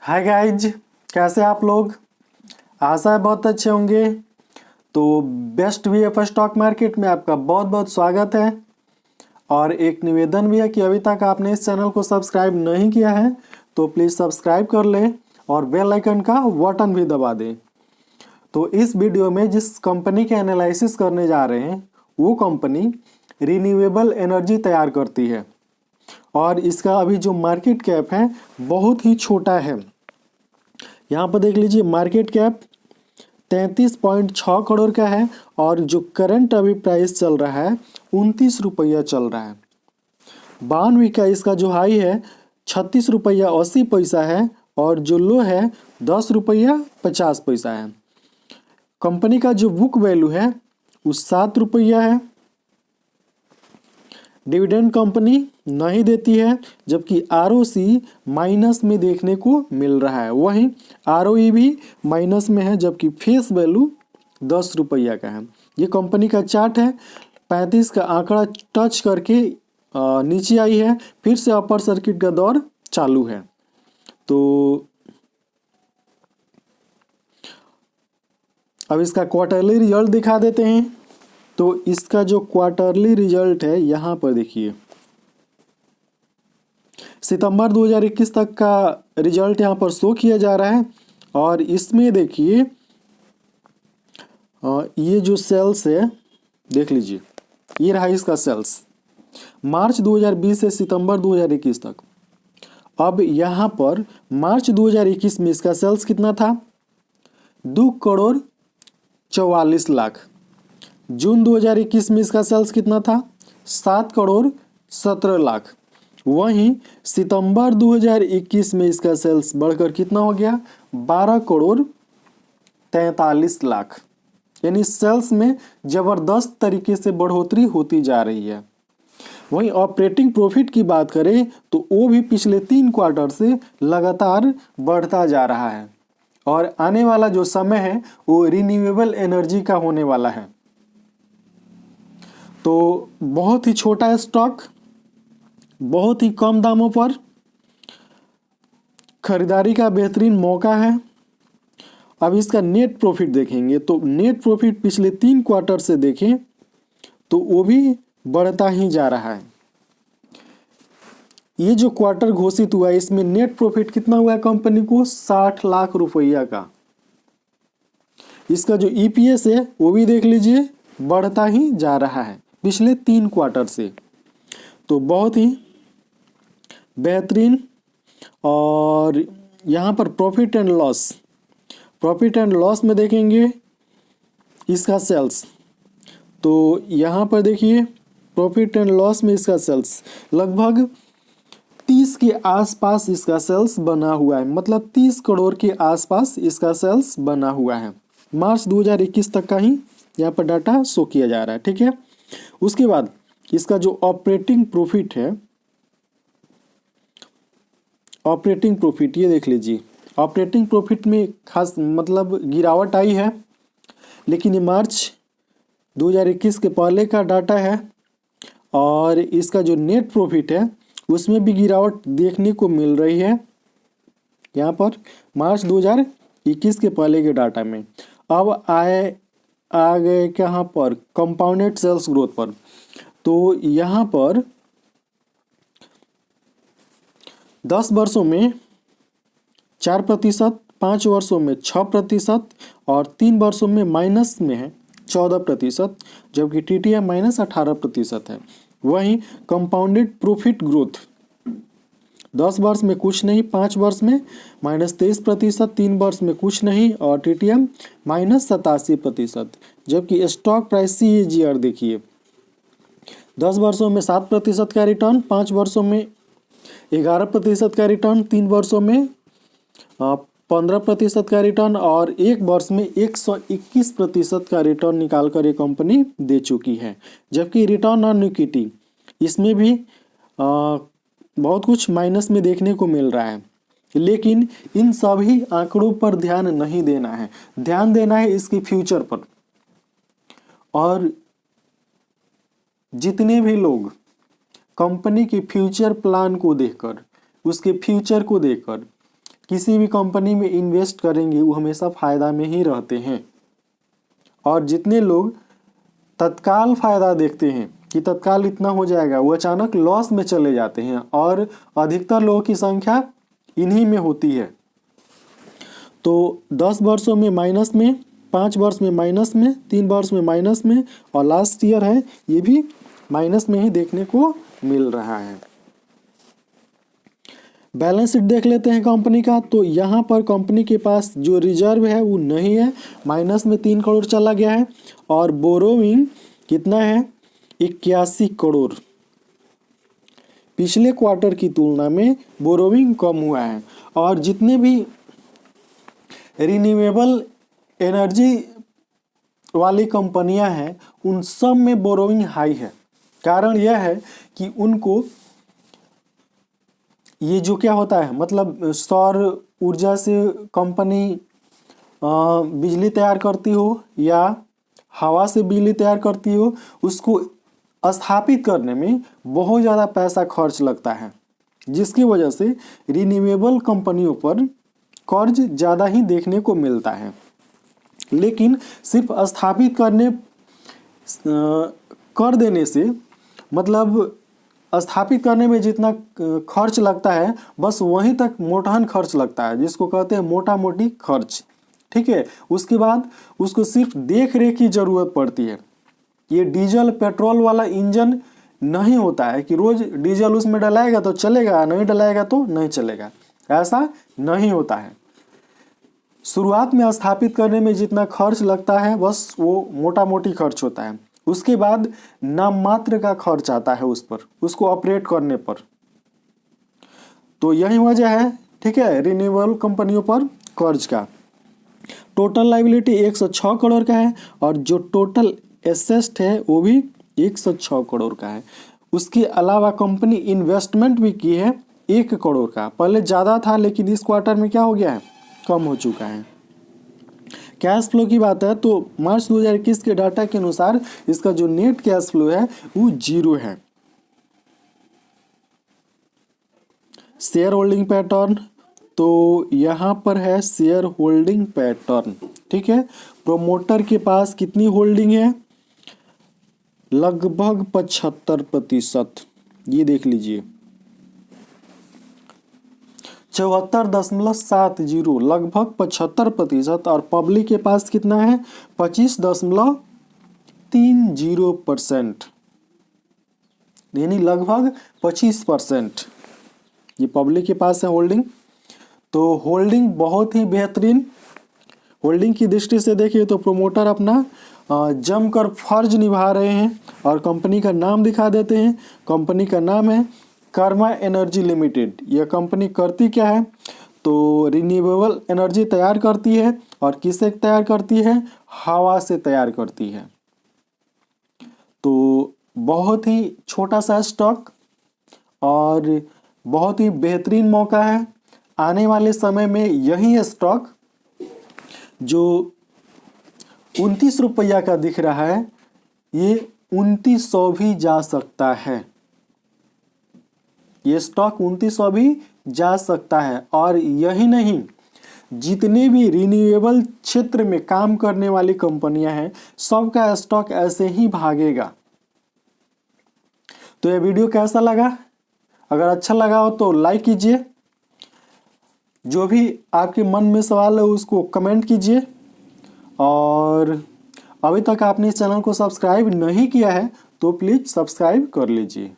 Hi guys, कैसे आप लोग। आशा है बहुत अच्छे होंगे। तो बेस्ट वीएफ स्टॉक मार्केट में आपका बहुत बहुत स्वागत है। और एक निवेदन भी है कि अभी तक आपने इस चैनल को सब्सक्राइब नहीं किया है तो प्लीज़ सब्सक्राइब कर लें और बेल आइकन का बटन भी दबा दें। तो इस वीडियो में जिस कंपनी के एनालिसिस करने जा रहे हैं वो कंपनी रिन्यूएबल एनर्जी तैयार करती है और इसका अभी जो मार्केट कैप है बहुत ही छोटा है। यहाँ पर देख लीजिए, मार्केट कैप 33.6 करोड़ का है और जो करंट अभी प्राइस चल रहा है 29 रुपया चल रहा है। 92 का इसका जो हाई है 36 रुपया 80 पैसा है और जो लो है 10 रुपया 50 पैसा है। कंपनी का जो बुक वैल्यू है वो 7 रुपया है। डिविडेंड कंपनी नहीं देती है, जबकि आरओसी माइनस में देखने को मिल रहा है। वहीं आरओई भी माइनस में है, जबकि फेस वैल्यू 10 रुपया का है। ये कंपनी का चार्ट है। 35 का आंकड़ा टच करके नीचे आई है, फिर से अपर सर्किट का दौर चालू है। तो अब इसका क्वार्टरली रिजल्ट दिखा देते हैं। तो इसका जो क्वार्टरली रिजल्ट है यहाँ पर देखिए, सितंबर 2021 तक का रिजल्ट यहाँ पर शो किया जा रहा है। और इसमें देखिए ये जो सेल्स है देख लीजिए, ये रहा इसका सेल्स मार्च 2020 से सितंबर 2021 तक। अब यहाँ पर मार्च 2021 में इसका सेल्स कितना था, 2 करोड़ 44 लाख। जून 2021 में इसका सेल्स कितना था, 7 करोड़ 17 लाख। वहीं सितंबर 2021 में इसका सेल्स बढ़कर कितना हो गया, 12 करोड़ 43 लाख। यानी सेल्स में जबरदस्त तरीके से बढ़ोतरी होती जा रही है। वहीं ऑपरेटिंग प्रॉफिट की बात करें तो वो भी पिछले 3 क्वार्टर से लगातार बढ़ता जा रहा है और आने वाला जो समय है वो रिन्यूएबल एनर्जी का होने वाला है। तो बहुत ही छोटा स्टॉक, बहुत ही कम दामों पर खरीदारी का बेहतरीन मौका है। अब इसका नेट प्रॉफिट देखेंगे तो नेट प्रॉफिट पिछले 3 क्वार्टर से देखें तो वो भी बढ़ता ही जा रहा है। ये जो क्वार्टर घोषित हुआ है इसमें नेट प्रॉफिट कितना हुआ है कंपनी को, 60 लाख रुपया का। इसका जो ईपीएस है वो भी देख लीजिए बढ़ता ही जा रहा है पिछले 3 क्वार्टर से। तो बहुत ही बेहतरीन। और यहाँ पर प्रॉफिट एंड लॉस में देखेंगे इसका सेल्स, तो यहाँ पर देखिए प्रॉफिट एंड लॉस में इसका सेल्स लगभग 30 के आसपास इसका सेल्स बना हुआ है। मतलब 30 करोड़ के आसपास इसका सेल्स बना हुआ है। मार्च 2021 तक का ही यहाँ पर डाटा शो किया जा रहा है, ठीक है। उसके बाद इसका जो ऑपरेटिंग प्रॉफिट है, ऑपरेटिंग प्रॉफिट ये देख लीजिए, ऑपरेटिंग प्रॉफिट में खास मतलब गिरावट आई है, लेकिन ये मार्च 2021 के पहले का डाटा है। और इसका जो नेट प्रॉफिट है उसमें भी गिरावट देखने को मिल रही है यहाँ पर मार्च 2021 के पहले के डाटा में। अब आ गए कहाँ पर, कंपाउंडेड सेल्स ग्रोथ पर। तो यहाँ पर 10 वर्षों में 4%, 5 वर्षों में 6% और 3 वर्षों में माइनस में है 14%, जबकि टीटीएम माइनस 18% है। वहीं कंपाउंडेड प्रॉफिट ग्रोथ 10 वर्ष में कुछ नहीं, 5 वर्ष में माइनस 23%, 3 वर्ष में कुछ नहीं और टीटीएम माइनस 87%। जबकि स्टॉक प्राइस CAGR देखिए, 10 वर्षों में 7% का रिटर्न, 5 वर्षों में 11% का रिटर्न, 3 वर्षों में 15% का रिटर्न और 1 वर्ष में 121% का रिटर्न निकाल कर ये कंपनी दे चुकी है। जबकि रिटर्न ऑन इक्विटी इसमें भी बहुत कुछ माइनस में देखने को मिल रहा है। लेकिन इन सभी आंकड़ों पर ध्यान नहीं देना है, ध्यान देना है इसकी फ्यूचर पर। और जितने भी लोग कंपनी के फ्यूचर प्लान को देखकर, उसके फ्यूचर को देखकर किसी भी कंपनी में इन्वेस्ट करेंगे वो हमेशा फायदा में ही रहते हैं। और जितने लोग तत्काल फायदा देखते हैं कि तत्काल इतना हो जाएगा, वो अचानक लॉस में चले जाते हैं और अधिकतर लोगों की संख्या इन्हीं में होती है। तो 10 वर्षों में माइनस में, 5 वर्ष में माइनस में, 3 वर्ष में माइनस में, और लास्ट ईयर है ये भी माइनस में ही देखने को मिल रहा है। बैलेंस शीट देख लेते हैं कंपनी का। तो यहाँ पर कंपनी के पास जो रिजर्व है वो नहीं है, माइनस में 3 करोड़ चला गया है। और बोरोइंग कितना है, 81 करोड़। पिछले क्वार्टर की तुलना में बोरोइंग कम हुआ है। और जितने भी रिन्यूएबल एनर्जी वाली कंपनियां हैं उन सब में बोरोइंग हाई है। कारण यह है कि उनको ये जो क्या होता है, मतलब सौर ऊर्जा से कंपनी बिजली तैयार करती हो या हवा से बिजली तैयार करती हो, उसको स्थापित करने में बहुत ज़्यादा पैसा खर्च लगता है, जिसकी वजह से रिन्यूएबल कंपनियों पर कर्ज ज़्यादा ही देखने को मिलता है। लेकिन सिर्फ स्थापित कर देने से, मतलब स्थापित करने में जितना खर्च लगता है बस वहीं तक मोटहन खर्च लगता है, जिसको कहते हैं मोटा मोटी खर्च। ठीक है, उसके बाद उसको सिर्फ देख रेख की ज़रूरत पड़ती है। ये डीजल पेट्रोल वाला इंजन नहीं होता है कि रोज डीजल उसमें डलाएगा तो चलेगा, नहीं डलाएगा तो नहीं चलेगा, ऐसा नहीं होता है। शुरुआत में स्थापित करने में जितना खर्च लगता है बस वो मोटा मोटी खर्च होता है। उसके बाद नाम मात्र का खर्च आता है उस पर, उसको ऑपरेट करने पर। तो यही वजह है, ठीक है, रिन्यूएबल कंपनियों पर कर्ज का। टोटल लायबिलिटी 106 करोड़ का है और जो टोटल एसेट है वो भी 106 करोड़ का है। उसके अलावा कंपनी इन्वेस्टमेंट भी की है 1 करोड़ का। पहले ज़्यादा था लेकिन इस क्वार्टर में क्या हो गया है, कम हो चुका है। कैश फ्लो की बात है तो मार्च 2021 के डाटा के अनुसार इसका जो नेट कैश फ्लो है वो 0 है। शेयर होल्डिंग पैटर्न, तो यहाँ पर है शेयर होल्डिंग पैटर्न। ठीक है, प्रोमोटर के पास कितनी होल्डिंग है, लगभग 75%। ये देख लीजिए 74.70, लगभग 75%। और पब्लिक के पास कितना है, 25.30%, यानी लगभग 25% ये पब्लिक के पास है होल्डिंग। तो होल्डिंग बहुत ही बेहतरीन। होल्डिंग की दृष्टि से देखिए तो प्रोमोटर अपना जमकर फर्ज निभा रहे हैं और कंपनी का नाम दिखा देते हैं। कंपनी का नाम है कर्मा एनर्जी लिमिटेड। यह कंपनी करती क्या है, तो रिन्यूएबल एनर्जी तैयार करती है। और किससे तैयार करती है, हवा से तैयार करती है। तो बहुत ही छोटा सा स्टॉक और बहुत ही बेहतरीन मौका है। आने वाले समय में यही स्टॉक जो 29 रुपया का दिख रहा है, ये 2900 भी जा सकता है। ये स्टॉक 2900 भी जा सकता है। और यही नहीं, जितने भी रिन्यूएबल क्षेत्र में काम करने वाली कंपनियां हैं सबका स्टॉक ऐसे ही भागेगा। तो यह वीडियो कैसा लगा, अगर अच्छा लगा हो तो लाइक कीजिए, जो भी आपके मन में सवाल है उसको कमेंट कीजिए। और अभी तक आपने इस चैनल को सब्सक्राइब नहीं किया है तो प्लीज़ सब्सक्राइब कर लीजिए।